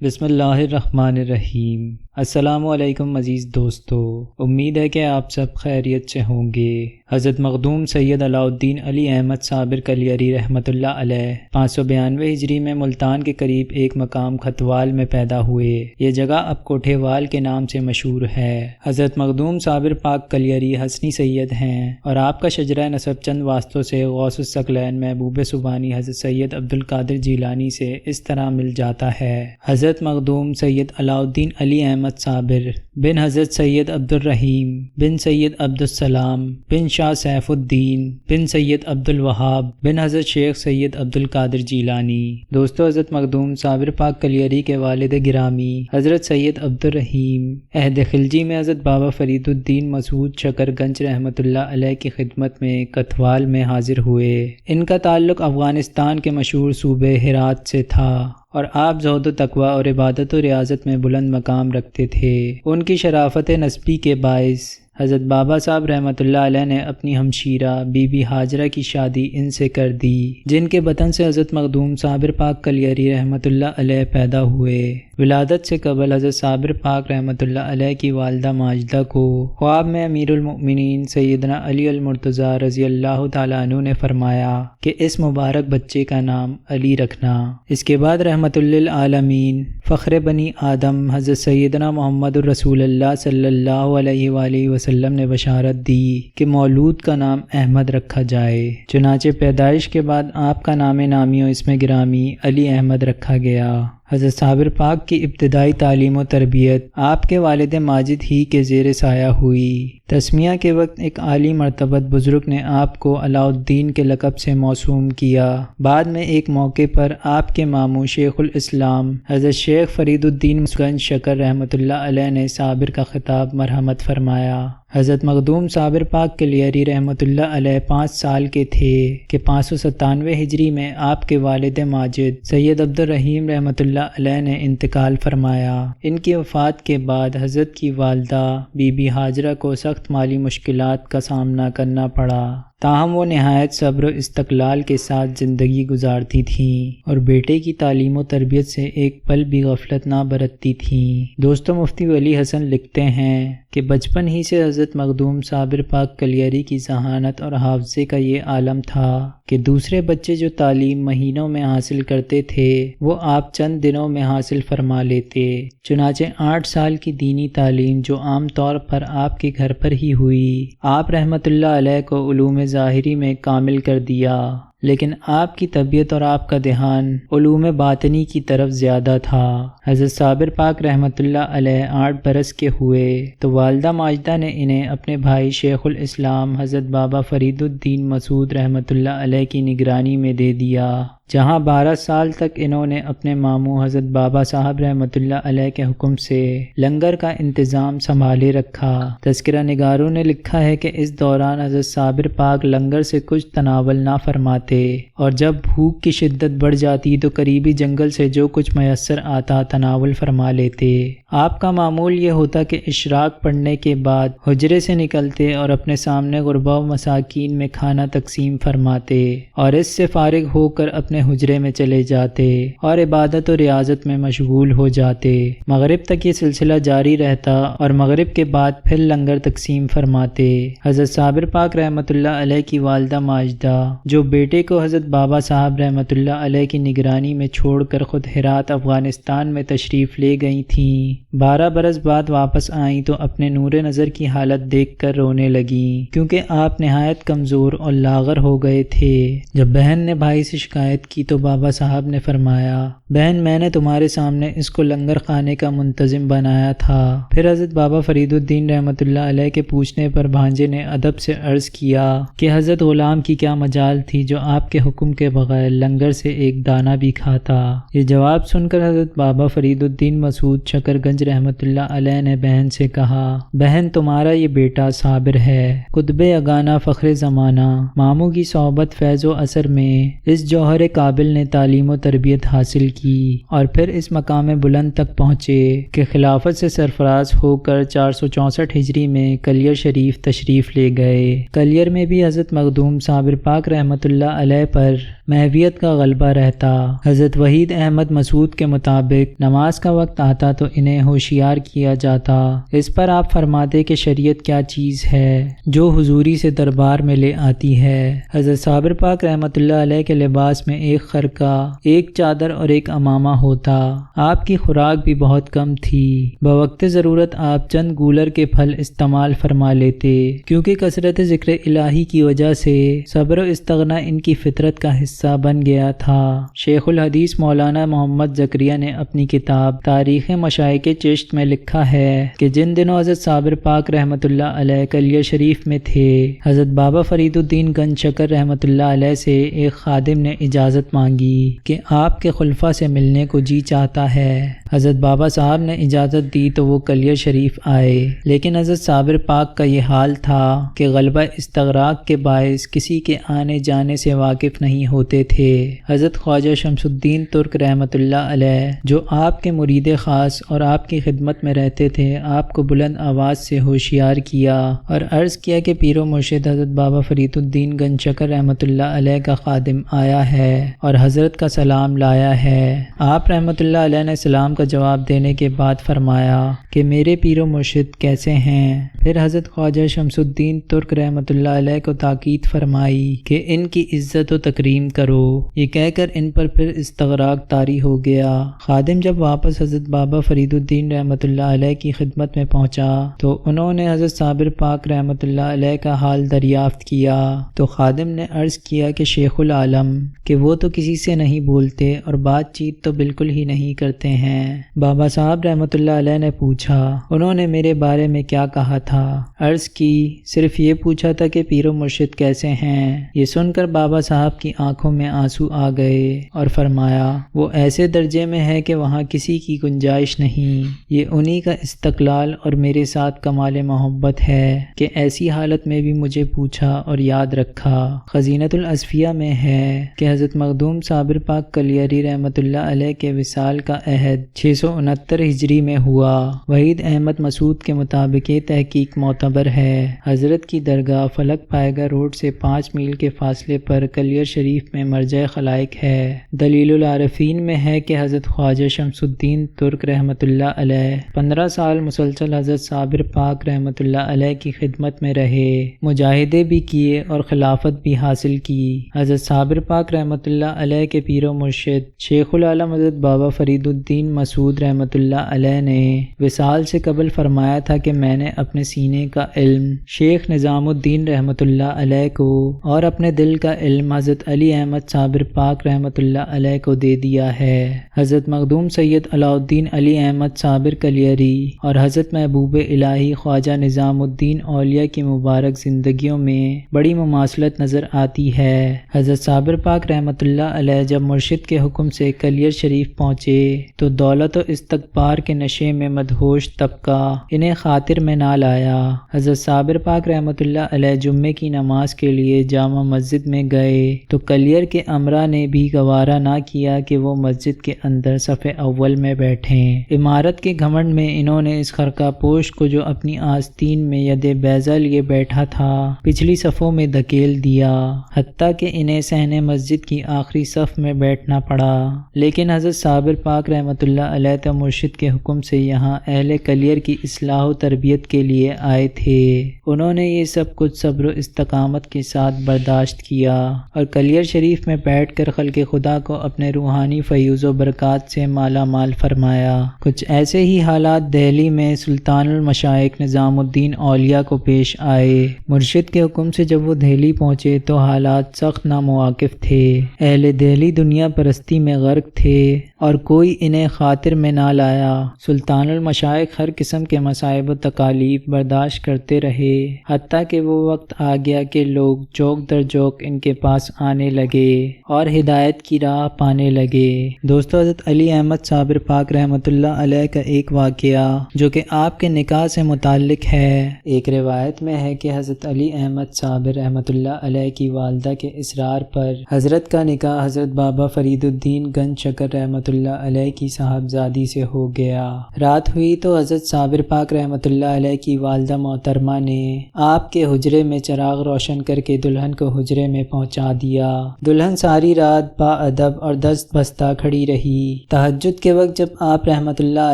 بسم اللہ الرحمن الرحیم۔ السلام علیکم عزیز دوستو، امید ہے کہ آپ سب خیریت سے ہوں گے۔ حضرت مخدوم سید علاء الدین علی احمد صابر کلیری رحمۃ اللہ علیہ 592 ہجری میں ملتان کے قریب ایک مقام کھتوال میں پیدا ہوئے۔ یہ جگہ اب کوٹھے وال کے نام سے مشہور ہے۔ حضرت مخدوم صابر پاک کلیری حسنی سید ہیں اور آپ کا شجرہ نسب چند واسطوں سے غوث الثقلین محبوب سبحانی حضرت سید عبد القادر جیلانی سے اس طرح مل جاتا ہے۔ حضرت مخدوم سید علاء الدین علی احمد صابر بن حضرت سید عبد الرحیم بن سید عبد السلام بن شاہ سیف الدین بن سید عبد الوہاب بن حضرت شیخ سید عبد القادر جیلانی۔ دوستو، حضرت مخدوم صابر پاک کلیری کے والد گرامی حضرت سید عبد الرحیم عہد خلجی میں حضرت بابا فرید الدین مسعود شکر گنج رحمۃ اللہ علیہ کی خدمت میں کتھوال میں حاضر ہوئے۔ ان کا تعلق افغانستان کے مشہور صوبے ہرات سے تھا اور آپ زہد و تقوی اور عبادت و ریاضت میں بلند مقام رکھتے تھے۔ ان کی شرافت نسبی کے باعث حضرت بابا صاحب رحمۃ اللہ علیہ نے اپنی ہمشیرہ بی بی ہاجرہ کی شادی ان سے کر دی، جن کے بطن سے حضرت مخدوم صابر پاک کلیری رحمۃ اللہ علیہ پیدا ہوئے۔ ولادت سے قبل حضرت صابر پاک رحمۃ اللہ علیہ کی والدہ ماجدہ کو خواب میں امیر المؤمنین سیدنا علی المرتضیٰ رضی اللہ تعالیٰ عنہ نے فرمایا کہ اس مبارک بچے کا نام علی رکھنا۔ اس کے بعد رحمۃ للعالمین فخر بنی آدم حضرت سیدنا محمد الرسول اللہ صلی اللہ علیہ وآلہ وسلم نے بشارت دی کہ مولود کا نام احمد رکھا جائے۔ چنانچہ پیدائش کے بعد آپ کا نام نامی و اسم گرامی علی احمد رکھا گیا۔ حضرت صابر پاک کی ابتدائی تعلیم و تربیت آپ کے والد ماجد ہی کے زیر سایہ ہوئی۔ تسمیہ کے وقت ایک عالی مرتبت بزرگ نے آپ کو علاء الدین کے لقب سے موسوم کیا۔ بعد میں ایک موقع پر آپ کے ماموں شیخ الاسلام حضرت شیخ فرید الدین گنج شکر رحمۃ اللہ علیہ نے صابر کا خطاب مرحمت فرمایا۔ حضرت مخدوم صابر پاک کلیری رحمۃ اللہ علیہ 5 سال کے تھے کہ 597 ہجری میں آپ کے والد ماجد سید عبد الرحیم رحمۃ اللہ علیہ نے انتقال فرمایا۔ ان کی وفات کے بعد حضرت کی والدہ بی بی ہاجرہ کو سخت مالی مشکلات کا سامنا کرنا پڑا، تاہم وہ نہایت صبر و استقلال کے ساتھ زندگی گزارتی تھیں اور بیٹے کی تعلیم و تربیت سے ایک پل بھی غفلت نہ برتتی تھیں۔ دوستو، مفتی ولی حسن لکھتے ہیں کہ بچپن ہی سے حضرت مخدوم صابر پاک کلیری کی ذہانت اور حافظے کا یہ عالم تھا کہ دوسرے بچے جو تعلیم مہینوں میں حاصل کرتے تھے وہ آپ چند دنوں میں حاصل فرما لیتے۔ چنانچہ 8 سال کی دینی تعلیم جو عام طور پر آپ کے گھر پر ہی ہوئی، آپ رحمۃ اللہ علیہ کو علوم ظاہری میں کامل کر دیا، لیکن آپ کی طبیعت اور آپ کا دھیان علوم باطنی کی طرف زیادہ تھا۔ حضرت صابر پاک رحمۃ اللہ علیہ 8 برس کے ہوئے تو والدہ ماجدہ نے انہیں اپنے بھائی شیخ الاسلام حضرت بابا فرید الدین مسعود رحمۃ اللہ علیہ کی نگرانی میں دے دیا، جہاں 12 سال تک انہوں نے اپنے ماموں حضرت بابا صاحب رحمۃ اللہ علیہ کے حکم سے لنگر کا انتظام سنبھالے رکھا۔ تذکرہ نگاروں نے لکھا ہے کہ اس دوران حضرت صابر پاک لنگر سے کچھ تناول نہ فرماتے اور جب بھوک کی شدت بڑھ جاتی تو قریبی جنگل سے جو کچھ میسر آتا تناول فرما لیتے۔ آپ کا معمول یہ ہوتا کہ اشراق پڑھنے کے بعد حجرے سے نکلتے اور اپنے سامنے غربا و مساکین میں کھانا تقسیم فرماتے اور اس سے فارغ ہو کر اپنے حجرے میں چلے جاتے اور عبادت و ریاضت میں مشغول ہو جاتے۔ مغرب تک یہ سلسلہ جاری رہتا اور مغرب کے بعد پھر لنگر تقسیم فرماتے۔ حضرت صابر پاک رحمۃ اللہ علیہ کی والدہ ماجدہ جو بیٹے کو حضرت بابا صاحب رحمۃ اللہ علیہ کی نگرانی میں چھوڑ کر خود ہرات افغانستان میں تشریف لے گئی تھیں، 12 برس بعد واپس آئیں تو اپنے نور نظر کی حالت دیکھ کر رونے لگیں، کیونکہ آپ نہایت کمزور اور لاغر ہو گئے تھے۔ جب بہن نے بھائی سے شکایت کی تو بابا صاحب نے فرمایا، بہن میں نے تمہارے سامنے اس کو لنگر خانے کا منتظم بنایا تھا۔ پھر حضرت بابا فرید الدین رحمۃ اللہ علیہ کے پوچھنے پر بھانجے نے ادب سے عرض کیا کہ حضرت غلام کی کیا مجال تھی جو آپ کے حکم کے بغیر لنگر سے ایک دانہ بھی کھاتا۔ یہ جواب سن کر حضرت بابا فرید الدین مسعود شکر گنج رحمۃ اللہ علیہ نے بہن سے کہا، بہن تمہارا یہ بیٹا صابر ہے، قطب یگانہ فخر زمانہ، ماموں کی صحبت فیض و اثر میں اس جوہر قابل نے تعلیم و تربیت حاصل کی اور پھر اس مقام بلند تک پہنچے کہ خلافت سے سرفراز ہو کر 464 ہجری میں کلیر شریف تشریف لے گئے۔ کلیر میں بھی حضرت مخدوم صابر پاک رحمۃ اللہ علیہ پر محویت کا غلبہ رہتا۔ حضرت وحید احمد مسعود کے مطابق نماز کا وقت آتا تو انہیں ہوشیار کیا جاتا۔ اس پر آپ فرماتے کہ شریعت کیا چیز ہے جو حضوری سے دربار میں لے آتی ہے۔ حضرت صابر پاک رحمۃ اللہ علیہ کے لباس میں ایک خرقہ، ایک چادر اور ایک امامہ ہوتا۔ آپ کی خوراک بھی بہت کم تھی۔ بوقت ضرورت آپ چند گولر کے پھل استعمال فرما لیتے، کیونکہ کثرت ذکر الہی کی وجہ سے صبر و استغنا ان کی فطرت کا حصہ بن گیا تھا۔ شیخ الحدیث مولانا محمد زکریا نے اپنی کتاب تاریخ مشائخ چشت میں لکھا ہے کہ جن دنوں حضرت صابر پاک رحمۃ اللہ علیہ کلیر شریف میں تھے، حضرت بابا فرید الدین گنج شکر رحمۃ اللہ علیہ سے ایک خادم نے اجازت مانگی کہ آپ کے خلفاء سے ملنے کو جی چاہتا ہے۔ حضرت بابا صاحب نے اجازت دی تو وہ کلیر شریف آئے، لیکن حضرت صابر پاک کا یہ حال تھا کہ غلبہ استغراق کے باعث کسی کے آنے جانے سے واقف نہیں ہوتے تھے۔ حضرت خواجہ شمس الدین ترک رحمۃ اللہ علیہ جو آپ کے مرید خاص اور آپ کی خدمت میں رہتے تھے، آپ کو بلند آواز سے ہوشیار کیا اور عرض کیا کہ پیر و مرشد حضرت بابا فرید الدین گنج شکر رحمۃ اللہ علیہ کا خادم آیا ہے اور حضرت کا سلام لایا ہے۔ آپ رحمۃ اللہ علیہ نے سلام کا جواب دینے کے بعد فرمایا کہ میرے پیر و مرشد کیسے ہیں؟ پھر حضرت خواجہ شمس الدین ترک رحمۃ اللہ علیہ کو تاکید فرمائی کہ ان کی عزت و تکریم کرو۔ یہ کہہ کر ان پر پھر استغراق طاری ہو گیا۔ خادم جب واپس حضرت بابا فرید الدین رحمۃ اللہ علیہ کی خدمت میں پہنچا تو انہوں نے حضرت صابر پاک رحمۃ اللہ علیہ کا حال دریافت کیا تو خادم نے عرض کیا کہ شیخ العالم کہ وہ تو کسی سے نہیں بولتے اور بات چیت تو بالکل ہی نہیں کرتے ہیں۔ بابا صاحب رحمۃ اللہ علیہ نے پوچھا انہوں نے میرے بارے میں کیا کہا تھا؟ عرض کی صرف یہ پوچھا تھا کہ پیر و مرشد کیسے ہیں۔ یہ سن کر بابا صاحب کی آنکھوں میں آنسو آ گئے اور فرمایا وہ ایسے درجے میں ہے کہ وہاں کسی کی گنجائش نہیں۔ یہ انہی کا استقلال اور میرے ساتھ کمال محبت ہے کہ ایسی حالت میں بھی مجھے پوچھا اور یاد رکھا۔ خزینۃ الاصفیہ میں ہے کہ حضرت مخدوم صابر پاک کلیری رحمۃ اللہ علیہ کے وصال کا عہد 669 ہجری میں ہوا۔ وحید احمد مسعود کے مطابق یہ تحقیق معتبر ہے۔ حضرت کی درگاہ فلک پائیگا روڈ سے 5 میل کے فاصلے پر کلیر شریف میں مرجع خلائق ہے۔ دلیل العارفین میں ہے کہ حضرت خواجہ شمس الدین ترک رحمۃ اللہ علیہ 15 سال مسلسل حضرت صابر پاک رحمۃ اللہ علیہ کی خدمت میں رہے، مجاہدے بھی کیے اور خلافت بھی حاصل کی۔ حضرت صابر پاک رحمۃ اللہ علیہ کے پیر و مرشد شیخ العالم حضرت بابا فرید الدین مسعود رحمۃ اللہ علیہ نے وصال سے قبل فرمایا تھا کہ میں نے اپنے سینے کا علم شیخ نظام الدین رحمۃ اللہ علیہ کو اور اپنے دل کا علم حضرت علی احمد صابر پاک رحمۃ اللہ علیہ کو دے دیا ہے۔ حضرت مخدوم سید علاء الدین علی احمد صابر کلیری اور حضرت محبوب الہی خواجہ نظام الدین اولیاء کی مبارک زندگیوں میں بڑی مماثلت نظر آتی ہے۔ حضرت صابر پاک رحمۃ اللہ علیہ جب مرشد کے حکم سے کلیر شریف پہنچے تو دولت و استکبار کے نشے میں مدہوش طبقہ انہیں خاطر میں نہ لایا۔ حضرت صابر پاک رحمۃ اللہ علیہ جمعے کی نماز کے لیے جامع مسجد میں گئے تو کلیر کے امراء نے بھی گوارا نہ کیا کہ وہ مسجد کے اندر صف اول میں بیٹھیں۔ عمارت کے گھمنڈ میں انہوں نے اس خرقہ پوش کو جو اپنی آستین میں ید بیضہ لیے بیٹھا تھا پچھلی صفوں میں دھکیل دیا، حتیٰ کہ انہیں صحن مسجد کی آخری صف میں بیٹھنا پڑا۔ لیکن حضرت صابر پاک رحمۃ اللہ علیہ تو مرشد کے حکم سے یہاں اہل کلیر کی اصلاح و تربیت کے لیے آئے تھے۔ انہوں نے یہ سب کچھ صبر و استقامت کے ساتھ برداشت کیا اور کلیر شریف میں بیٹھ کر خلق خدا کو اپنے روحانی فیوز و برکات سے مالا مال فرمایا۔ کچھ ایسے ہی حالات دہلی میں سلطان المشائخ نظام الدین اولیاء کو پیش آئے۔ مرشد کے حکم سے جب وہ دہلی پہنچے تو حالات سخت نامواقف تھے۔ اہل دہلی دنیا پرستی میں غرق تھے اور کوئی انہیں خاطر میں نہ لایا۔ سلطان المشائخ ہر قسم کے مصائب و تکالیف برداشت کرتے رہے، حتیٰ کہ وہ وقت آ گیا کہ لوگ چوک در چوک ان کے پاس آنے لگے اور ہدایت کی راہ پانے لگے۔ دوستو، حضرت علی احمد صابر پاک رحمۃ اللہ علیہ کا ایک واقعہ جو کہ آپ کے نکاح سے متعلق ہے۔ ایک روایت میں ہے کہ حضرت علی احمد صابر رحمۃ اللہ علیہ کی والدہ کے اصرار پر حضرت کا نکاح حضرت بابا فرید الدین گنج شکر رحمۃ اللہ علیہ کی صاحبزادی سے ہو گیا۔ رات ہوئی تو حضرت صابر پاک رحمۃ اللہ علیہ کی والدہ محترمہ نے آپ کے حجرے میں چراغ روشن کر کے دلہن کو حجرے میں پہنچا دیا۔ دلہن ساری رات با ادب اور دست بستہ کھڑی رہی۔ تہجد کے وقت جب آپ رحمۃ اللہ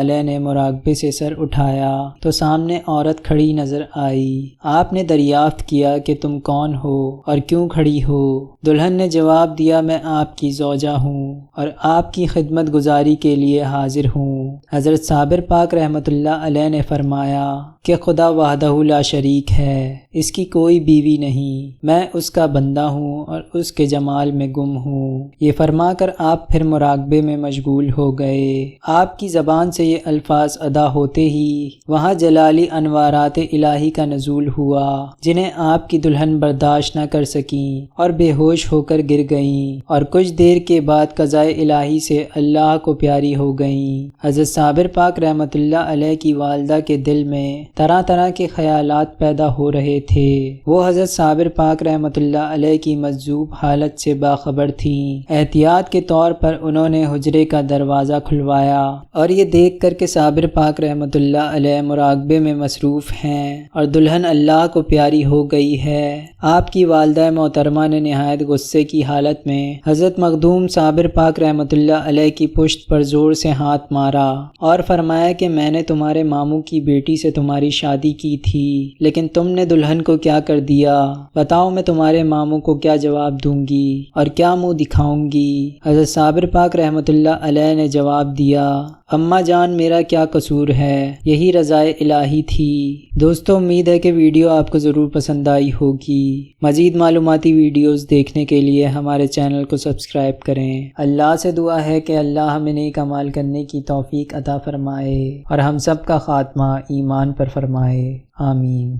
علیہ نے مراقبے سے سر اٹھایا تو سامنے عورت کھڑی نظر آئی۔ آپ نے دریافت کیا کہ تم کون ہو اور کیوں کھڑی ہو؟ دلہن نے جواب دیا، میں آپ کی زوجہ ہوں اور آپ کی خدمت گزاری کے لیے حاضر ہوں۔ حضرت صابر پاک رحمۃ اللہ علیہ نے فرمایا کہ خدا وحدہ لا شریک ہے، اس کی کوئی بیوی نہیں، میں اس کا بندہ ہوں اور اس کے جمال میں گم ہوں۔ یہ فرما کر آپ پھر مراقبے میں مشغول ہو گئے۔ آپ کی زبان سے یہ الفاظ ادا ہوتے ہی وہاں جلالی انوارات الہی کا نزول ہوا، جنہیں آپ کی دلہن برداشت نہ کر سکیں اور بے ہوش ہو کر گر گئیں، اور کچھ دیر کے بعد قضائے الہی سے اللہ کو پیاری ہو گئیں۔ حضرت صابر پاک رحمۃ اللہ علیہ کی والدہ کے دل میں طرح طرح کے خیالات پیدا ہو رہے تھے۔ وہ حضرت صابر پاک رحمۃ اللہ علیہ کی مجذوب حالت سے باخبر تھیں۔ احتیاط کے طور پر انہوں نے حجرے کا دروازہ کھلوایا اور یہ دیکھ کر کہ صابر پاک رحمۃ اللہ علیہ مراقبے میں مصروف ہیں اور دلہن اللہ کو پیاری ہو گئی ہے، آپ کی والدہ محترمہ نے نہایت غصے کی حالت میں حضرت مخدوم صابر پاک رحمۃ اللہ علیہ کی پشت پر زور سے ہاتھ مارا اور فرمایا کہ میں نے تمہارے ماموں کی بیٹی سے تمہاری شادی کی تھی، لیکن تم نے دلہن کو کیا کر دیا؟ بتاؤ میں تمہارے ماموں کو کیا جواب دوں گی اور کیا منہ دکھاؤں گی؟ حضرت صابر پاک رحمۃ اللہ علیہ نے جواب دیا، اماں جان میرا کیا قصور ہے، یہی رضائے الہی تھی۔ دوستو، امید ہے کہ ویڈیو آپ کو ضرور پسند آئی ہوگی۔ مزید معلوماتی ویڈیوز دیکھنے کے لیے ہمارے چینل کو سبسکرائب کریں۔ اللہ سے دعا ہے کہ اللہ ہمیں نیک اعمال کرنے کی توفیق عطا فرمائے اور ہم سب کا خاتمہ ایمان پر فرمائے، آمین۔